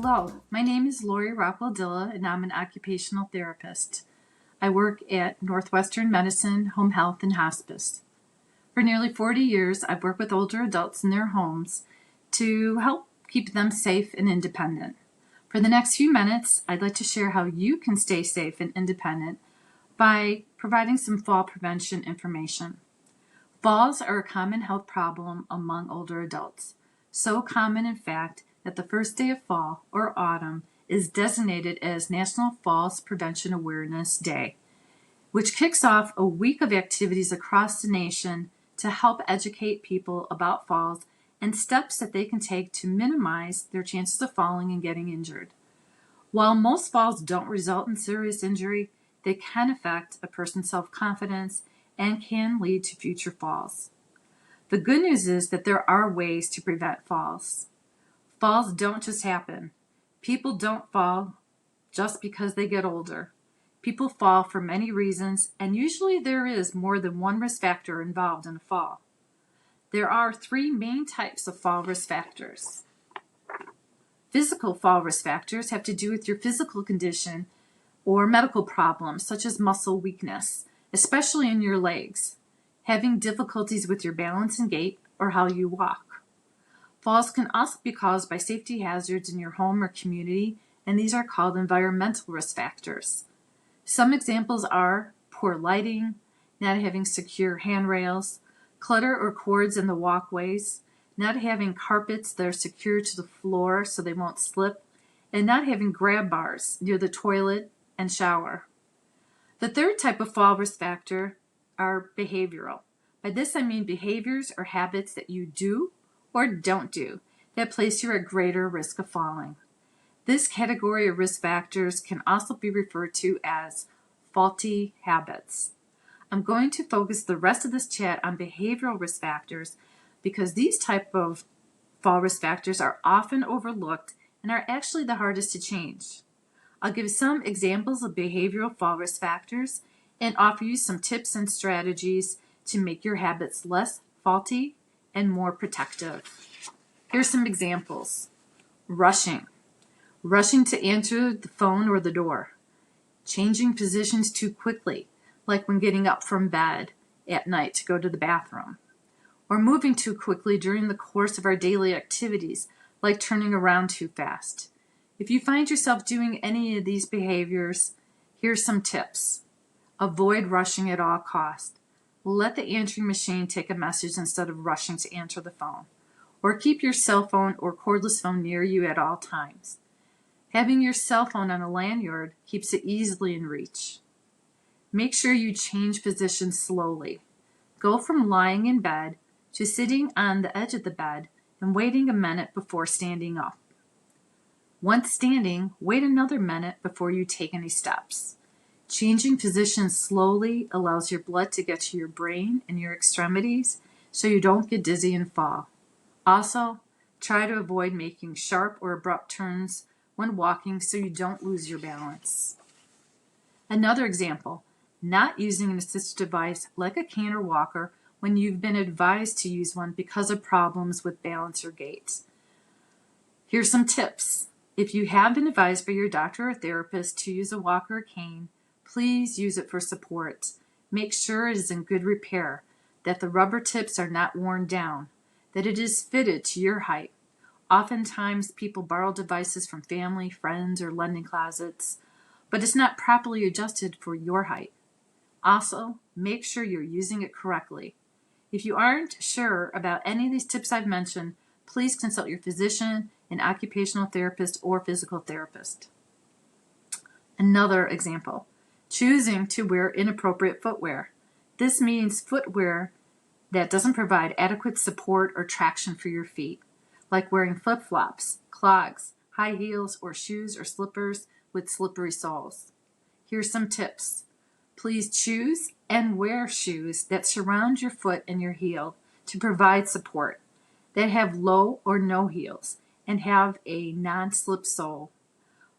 Hello, my name is Lori Rockwell-Dilla and I'm an occupational therapist. I work at Northwestern Medicine, Home Health, and Hospice. For nearly 40 years, I've worked with older adults in their homes to help keep them safe and independent. For the next few minutes, I'd like to share how you can stay safe and independent by providing some fall prevention information. Falls are a common health problem among older adults. So common, in fact, that the first day of fall, or autumn, is designated as National Falls Prevention Awareness Day, which kicks off a week of activities across the nation to help educate people about falls and steps that they can take to minimize their chances of falling and getting injured. While most falls don't result in serious injury, they can affect a person's self-confidence and can lead to future falls. The good news is that there are ways to prevent falls. Falls don't just happen. People don't fall just because they get older. People fall for many reasons, and usually there is more than one risk factor involved in a fall. There are three main types of fall risk factors. Physical fall risk factors have to do with your physical condition or medical problems such as muscle weakness, especially in your legs, having difficulties with your balance and gait, or how you walk. Falls can also be caused by safety hazards in your home or community, and these are called environmental risk factors. Some examples are poor lighting, not having secure handrails, clutter or cords in the walkways, not having carpets that are secure to the floor so they won't slip, and not having grab bars near the toilet and shower. The third type of fall risk factor are behavioral. By this I mean behaviors or habits that you do or don't do that place you at greater risk of falling. This category of risk factors can also be referred to as faulty habits. I'm going to focus the rest of this chat on behavioral risk factors because these type of fall risk factors are often overlooked and are actually the hardest to change. I'll give some examples of behavioral fall risk factors and offer you some tips and strategies to make your habits less faulty and more protective. Here's some examples. Rushing to answer the phone or the door. Changing positions too quickly, like when getting up from bed at night to go to the bathroom. Or moving too quickly during the course of our daily activities, like turning around too fast. If you find yourself doing any of these behaviors, here's some tips. Avoid rushing at all costs. Let the answering machine take a message instead of rushing to answer the phone. Or keep your cell phone or cordless phone near you at all times. Having your cell phone on a lanyard keeps it easily in reach. Make sure you change positions slowly. Go from lying in bed to sitting on the edge of the bed and waiting a minute before standing up. Once standing, wait another minute before you take any steps. Changing positions slowly allows your blood to get to your brain and your extremities so you don't get dizzy and fall. Also, try to avoid making sharp or abrupt turns when walking so you don't lose your balance. Another example, not using an assistive device like a cane or walker when you've been advised to use one because of problems with balance or gait. Here's some tips. If you have been advised by your doctor or therapist to use a walker or cane, please use it for support. Make sure it is in good repair, that the rubber tips are not worn down, that it is fitted to your height. Oftentimes, people borrow devices from family, friends, or lending closets, but it's not properly adjusted for your height. Also, make sure you're using it correctly. If you aren't sure about any of these tips I've mentioned, please consult your physician, an occupational therapist, or physical therapist. Another example, choosing to wear inappropriate footwear. This means footwear that doesn't provide adequate support or traction for your feet, like wearing flip-flops, clogs, high heels, or shoes or slippers with slippery soles. Here's some tips. Please choose and wear shoes that surround your foot and your heel to provide support, that have low or no heels, and have a non-slip sole.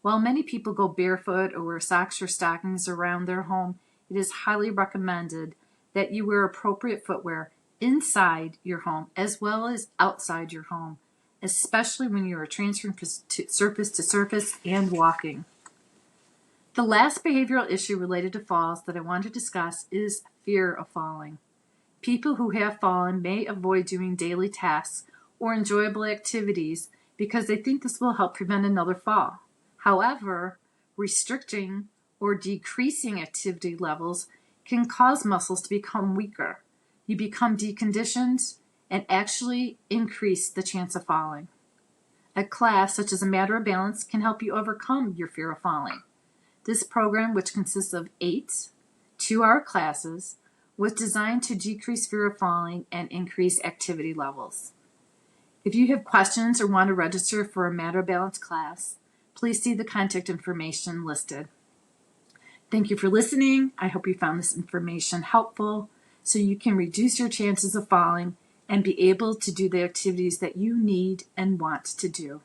While many people go barefoot or wear socks or stockings around their home, it is highly recommended that you wear appropriate footwear inside your home as well as outside your home. especially when you are transferring surface to surface and walking. The last behavioral issue related to falls that I want to discuss is fear of falling. People who have fallen may avoid doing daily tasks or enjoyable activities because they think this will help prevent another fall. However, restricting or decreasing activity levels can cause muscles to become weaker. You become deconditioned and actually increase the chance of falling. A class such as A Matter of Balance can help you overcome your fear of falling. This program, which consists of 8 2-hour classes, was designed to decrease fear of falling and increase activity levels. If you have questions or want to register for a Matter of Balance class, please see the contact information listed. Thank you for listening. I hope you found this information helpful so you can reduce your chances of falling and be able to do the activities that you need and want to do.